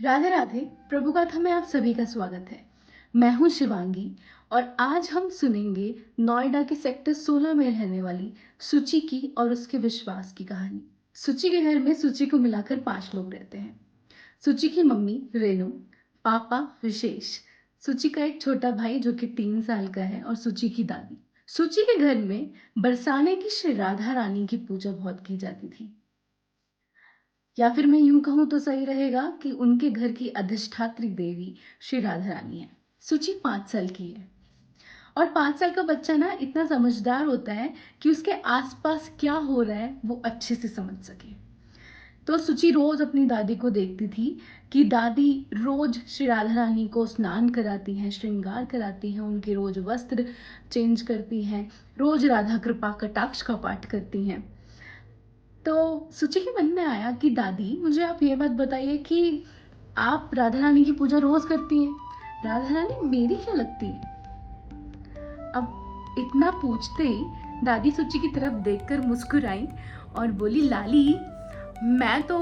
राधे राधे। प्रभु कथा में आप सभी का स्वागत है। मैं हूं शिवांगी और आज हम सुनेंगे नोएडा के सेक्टर 16 में रहने वाली सुचि की और उसके विश्वास की कहानी। सुचि के घर में सुचि को मिलाकर 5 लोग रहते हैं। सुचि की मम्मी रेनू, पापा विशेष, सुचि का एक छोटा भाई जो कि 3 साल का है और सुचि की दादी। सुचि के घर में बरसाने की श्री राधा रानी की पूजा बहुत की जाती थी, या फिर मैं यूं कहूं तो सही रहेगा कि उनके घर की अधिष्ठात्री देवी श्री राधा रानी है। सुचि 5 साल की है और 5 साल का बच्चा ना इतना समझदार होता है कि उसके आसपास क्या हो रहा है वो अच्छे से समझ सके। तो सुचि रोज अपनी दादी को देखती थी कि दादी रोज श्री राधा रानी को स्नान कराती हैं, श्रृंगार कराती हैं, उनके रोज वस्त्र चेंज करती हैं, रोज राधा कृपा कटाक्ष का पाठ करती हैं। तो सुचि के मन में आया कि दादी मुझे आप ये बात बताइए कि आप राधा रानी की पूजा रोज करती हैं, राधा रानी मेरी क्या लगती है? अब इतना पूछते ही दादी सुचि की तरफ देखकर मुस्कुराई और बोली, लाली मैं तो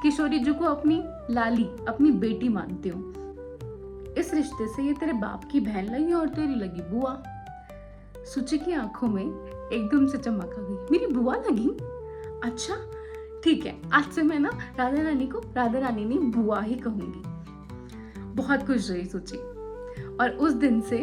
किशोरी जी को अपनी लाली, अपनी बेटी मानती हूँ। इस रिश्ते से ये तेरे बाप की बहन लगी और तेरी लगी बुआ। सुचि की आंखों में एकदम से चमक आ गई, मेरी बुआ लगी? अच्छा ठीक है, आज से मैं ना राधा रानी को राधा रानी नहीं बुआ ही कहूंगी। बहुत खुश रही सुचि और उस दिन से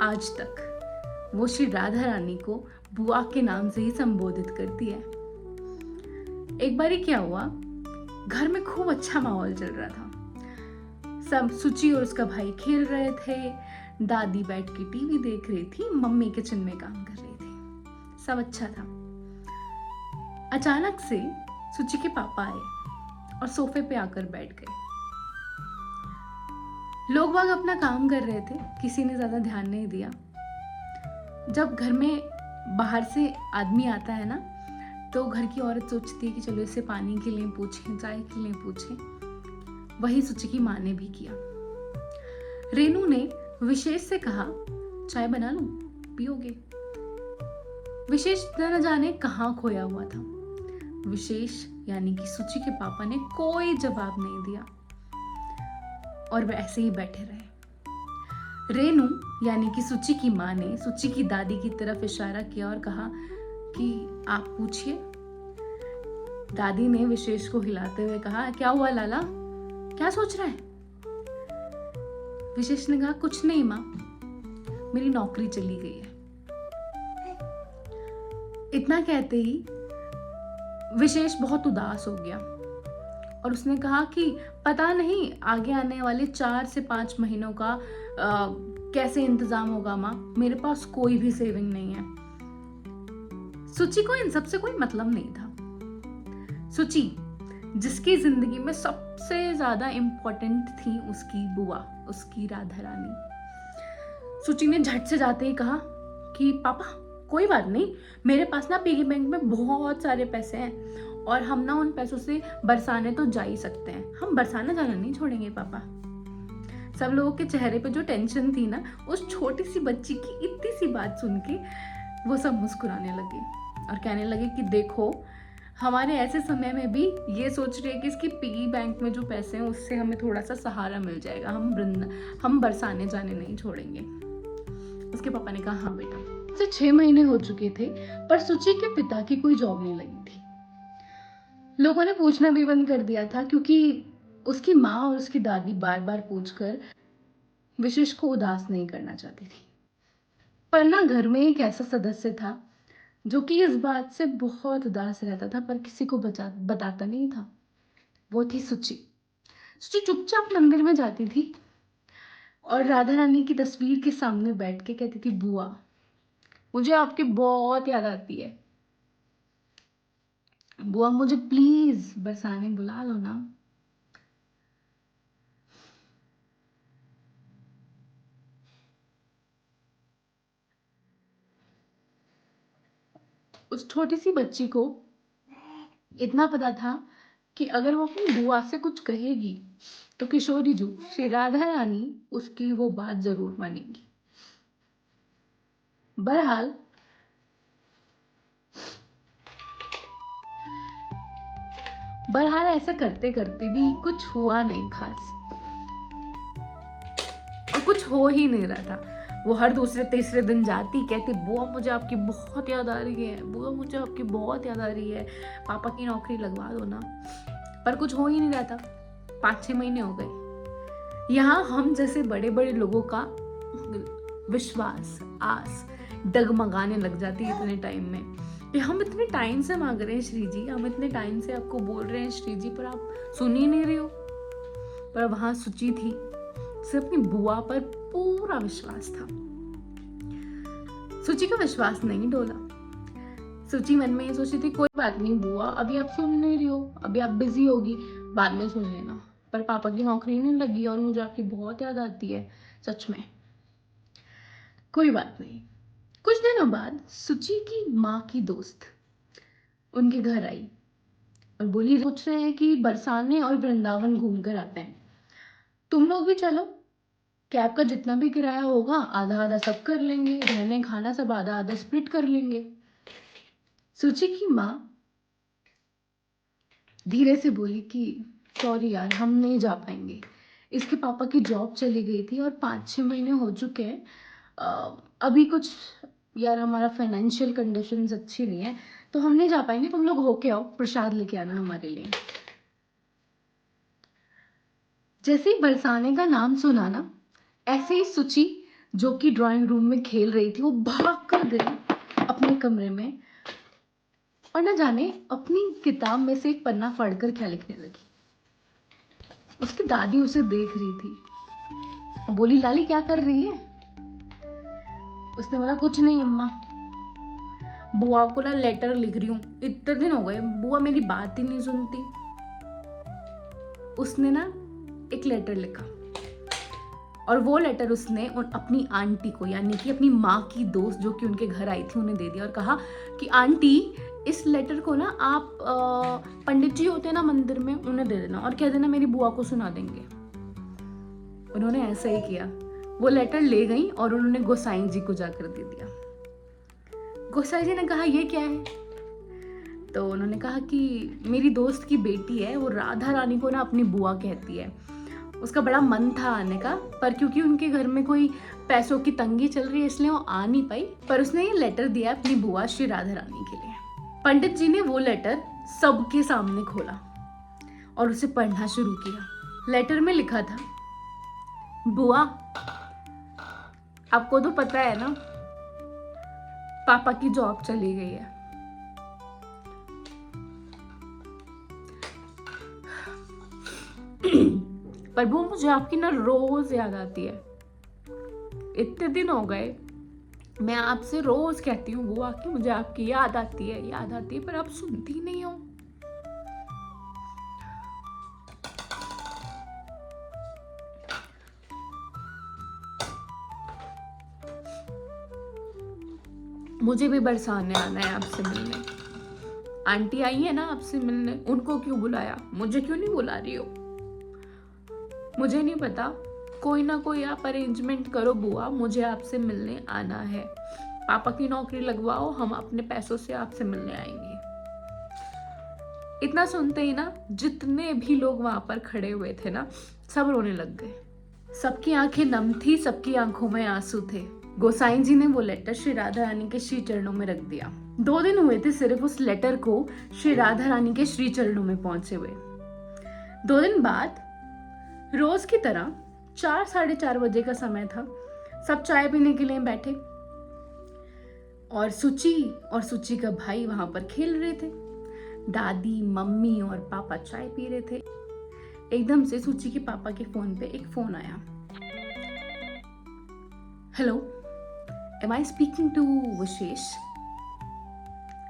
आज तक वो श्री राधा रानी को बुआ के नाम से ही संबोधित करती है। एक बारी क्या हुआ, घर में खूब अच्छा माहौल चल रहा था। सब सुचि और उसका भाई खेल रहे थे, दादी बैठ के टीवी देख रही थी, मम्मी किचन में काम कर रही थी, सब अच्छा था। अचानक से सुचि के पापा आए और सोफे पे आकर बैठ गए। लोग बाग अपना काम कर रहे थे, किसी ने ज्यादा ध्यान नहीं दिया। जब घर में बाहर से आदमी आता है ना, तो घर की औरत सोचती है कि चलो इससे पानी के लिए पूछें, चाय के लिए पूछें। वही सुचि की माँ ने भी किया। रेनू ने विशेष से कहा, चाय बना लूं, पियोगे? विशेष न जाने कहाँ खोया हुआ था। विशेष यानी कि सुचि के पापा ने कोई जवाब नहीं दिया और वे ऐसे ही बैठे रहे। रेनू यानी कि सुचि की माँ ने सुचि की दादी की तरफ इशारा किया और कहा कि आप पूछिए। दादी ने विशेष को हिलाते हुए कहा, क्या हुआ लाला, क्या सोच रहा है? विशेष ने कहा, कुछ नहीं माँ, मेरी नौकरी चली गई है। इतना कहते ही विशेष बहुत उदास हो गया और उसने कहा कि पता नहीं आगे आने वाले 4 से 5 महीनों का कैसे इंतजाम होगा माँ, मेरे पास कोई भी सेविंग नहीं है। सुचि को इन सब से कोई मतलब नहीं था। सुचि जिसकी जिंदगी में सबसे ज्यादा इंपॉर्टेंट थी उसकी बुआ, उसकी राधा रानी। सुचि ने झट से जाते ही कहा कि पापा कोई बात नहीं, मेरे पास ना पिगी बैंक में बहुत सारे पैसे हैं और हम ना उन पैसों से बरसाने तो जा ही सकते हैं, हम बरसाना जाना नहीं छोड़ेंगे पापा। सब लोगों के चेहरे पे जो टेंशन थी ना, उस छोटी सी बच्ची की इतनी सी बात सुन के वो सब मुस्कुराने लगे और कहने लगे कि देखो हमारे ऐसे समय में भी ये सोच रही है कि इसकी पिगी बैंक में जो पैसे हैं उससे हमें थोड़ा सा सहारा मिल जाएगा, हम बरसाने जाने नहीं छोड़ेंगे। उसके पापा ने कहा, हाँ बेटा। से 6 महीने हो चुके थे पर सुचि के पिता की कोई जॉब नहीं लगी थी। लोगों ने पूछना भी बंद कर दिया था क्योंकि उसकी माँ और उसकी दादी बार बार पूछकर विशेष को उदास नहीं करना चाहती थी। पर ना घर में एक ऐसा सदस्य था जो कि इस बात से बहुत उदास रहता था पर किसी को बताता नहीं था। वो थी सुचि। सुचि चुपचाप मंदिर में जाती थी और राधा रानी की तस्वीर के सामने बैठ के कहती थी, बुआ मुझे आपकी बहुत याद आती है, बुआ मुझे प्लीज बरसाने बुला लो ना। उस छोटी सी बच्ची को इतना पता था कि अगर वो अपनी बुआ से कुछ कहेगी तो किशोरी जी श्री राधा रानी उसकी वो बात जरूर मानेगी। बहरहाल बहरहाल ऐसा करते करते भी कुछ हुआ नहीं खास, और कुछ हो ही नहीं रहा था। वो हर दूसरे तीसरे दिन जाती, कहती बुआ मुझे आपकी बहुत याद आ रही है, बुआ मुझे आपकी बहुत याद आ रही है, पापा की नौकरी लगवा दो ना। पर कुछ हो ही नहीं रहा था। 5-6 महीने हो गए। यहाँ हम जैसे बड़े बड़े लोगों का विश्वास, आस डगमगाने लग जाती है इतने टाइम में कि हम इतने टाइम से मांग रहे हैं श्री जी, हम इतने टाइम से आपको बोल रहे हैं श्री जी, पर आप सुन ही नहीं रहे हो। पर वहां सुची थी, उसे अपनी बुआ पर पूरा विश्वास था। सुची का विश्वास नहीं डोला। सुची मन में ये सोची थी कोई बात नहीं बुआ, अभी आप सुन नहीं रही हो, अभी आप बिजी होगी, बाद में सुन लेना। पर पापा की नौकरी नहीं लगी और मुझे आपकी बहुत याद आती है, सच में। कोई बात नहीं। कुछ दिनों बाद सुची की माँ की दोस्त उनके घर आई और बोली सोच रहे हैं कि बरसाने और वृंदावन घूम कर आते हैं, तुम लोग भी चलो। कैब का जितना भी किराया होगा आधा आधा सब कर लेंगे, रहने खाना सब आधा आधा स्प्लिट कर लेंगे। सुची की माँ धीरे से बोली कि सॉरी यार, हम नहीं जा पाएंगे। इसके पापा की जॉब चली गई थी और 5-6 महीने हो चुके हैं। अभी कुछ यार हमारा फाइनेंशियल कंडीशंस अच्छी नहीं है, तो हम नहीं जा पाएंगे, तुम लोग होके आओ, प्रसाद लेके आना हमारे लिए। जैसे ही बरसाने का नाम सुना ना, ऐसे ही सुची जो कि ड्राइंग रूम में खेल रही थी, वो भाग कर गई अपने कमरे में और न जाने अपनी किताब में से एक पन्ना फाड़कर क्या लिखने लगी। उसकी दादी उसे देख रही थी, बोली लाली क्या कर रही है? उसने बोला कुछ नहीं अम्मा, बुआ को ना लेटर लिख रही हूँ, इतने दिन हो गए बुआ मेरी बात ही नहीं सुनती। उसने ना एक लेटर लिखा और वो लेटर उसने अपनी आंटी को, यानी कि अपनी माँ की दोस्त जो कि उनके घर आई थी, उन्हें दे दिया और कहा कि आंटी इस लेटर को ना आप पंडित जी होते हैं ना मंदिर में, उन्हें दे देना और कह देना मेरी बुआ को सुना देंगे। उन्होंने ऐसा ही किया। वो लेटर ले गई और उन्होंने गोसाई जी को जाकर दे दिया। गोसाई जी ने कहा ये क्या है? तो उन्होंने कहा कि मेरी दोस्त की बेटी है, वो राधा रानी को ना अपनी बुआ कहती है, उसका बड़ा मन था आने का, पर क्योंकि उनके घर में कोई पैसों की तंगी चल रही है इसलिए वो आ नहीं पाई, पर उसने ये लेटर दिया अपनी बुआ श्री राधा रानी के लिए। पंडित जी ने वो लेटर सबके सामने खोला और उसे पढ़ना शुरू किया। लेटर में लिखा था, बुआ आपको तो पता है ना पापा की जॉब चली गई है, पर वो मुझे आपकी ना रोज याद आती है। इतने दिन हो गए मैं आपसे रोज कहती हूँ बुआ कि मुझे आपकी याद आती है, याद आती है, पर आप सुनती नहीं हो। मुझे भी बरसाने आना है आपसे मिलने। आंटी आई है ना आपसे मिलने, उनको क्यों बुलाया, मुझे क्यों नहीं बुला रही हो? मुझे नहीं पता, कोई ना कोई आप अरेंजमेंट करो बुआ, मुझे आपसे मिलने आना है। पापा की नौकरी लगवाओ, हम अपने पैसों से आपसे मिलने आएंगे। इतना सुनते ही ना जितने भी लोग वहां पर खड़े हुए थे ना, सब रोने लग गए। सबकी आंखें नम थी, सबकी आंखों में आंसू थे। गोसाई जी ने वो लेटर श्री राधा रानी के श्री चरणों में रख दिया। 2 दिन हुए थे सिर्फ उस लेटर को श्री राधा रानी के श्री चरणों में पहुंचे हुए। 2 दिन बाद रोज की तरह 4-4:30 बजे का समय था, सब चाय पीने के लिए बैठे और सुची का भाई वहां पर खेल रहे थे। दादी, मम्मी और पापा चाय पी रहे थे। एकदम से सुची के पापा के फोन पे एक फोन आया। Hello, am I speaking to Vishesh?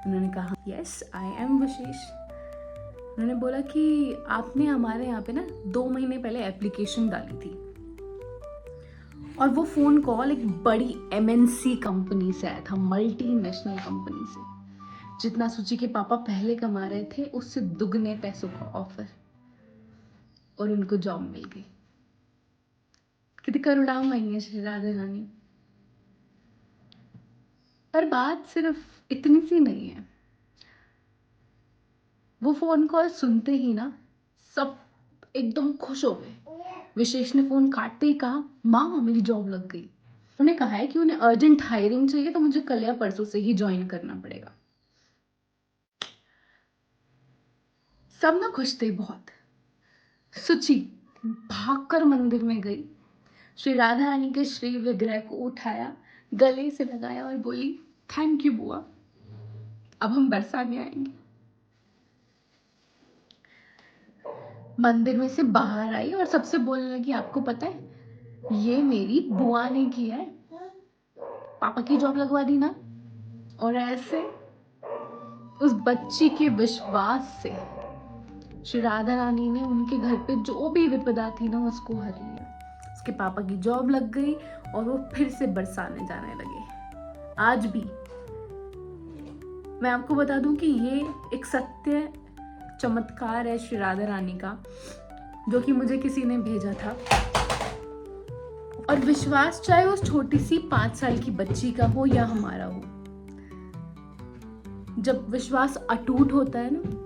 उन्होंने कहा यस आई एम विशेष। उन्होंने बोला कि आपने हमारे यहाँ पे ना 2 महीने पहले एप्लीकेशन डाली थी और वो फोन कॉल एक बड़ी MNC कंपनी से आया था, मल्टीनेशनल कंपनी से। जितना सुची के पापा पहले कमा रहे थे उससे दुगने पैसों का ऑफर, और उनको जॉब मिल गई। कितनी करुणामयी है श्री राधा रानी। पर बात सिर्फ इतनी सी नहीं है। वो फोन कॉल सुनते ही ना सब एकदम खुश हो गए। विशेष ने फोन काटते ही कहा, माँ मेरी जॉब लग गई। उन्होंने कहा है कि उन्हें अर्जेंट हायरिंग चाहिए, तो मुझे कल या परसों से ही ज्वाइन करना पड़ेगा। सब ना खुश थे बहुत। सुचि भागकर मंदिर में गई, श्री राधा रानी के श्री विग्रह को उठाया, गले से लगाया और बोली, थैंक यू बुआ, अब हम बरसाने आएंगे। मंदिर में से बाहर आई और सबसे बोलने लगी, आपको पता है ये मेरी बुआ ने किया है, पापा की जॉब लगवा दी ना। और ऐसे उस बच्ची के विश्वास से श्री राधा रानी ने उनके घर पे जो भी विपदा थी ना उसको हर लिया। उसके पापा की जॉब लग गई और वो फिर से बरसाने जाने लगे। आज भी मैं आपको बता दूं कि ये एक सत्य चमत्कार है श्री राधा रानी का, जो कि मुझे किसी ने भेजा था। और विश्वास चाहे उस छोटी सी 5 साल की बच्ची का हो या हमारा हो, जब विश्वास अटूट होता है ना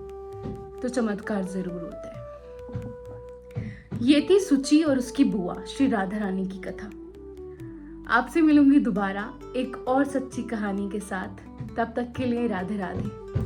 तो चमत्कार जरूर होता है। ये थी सुचि और उसकी बुआ श्री राधा रानी की कथा। आपसे मिलूंगी दोबारा एक और सच्ची कहानी के साथ। तब तक के लिए राधे राधे।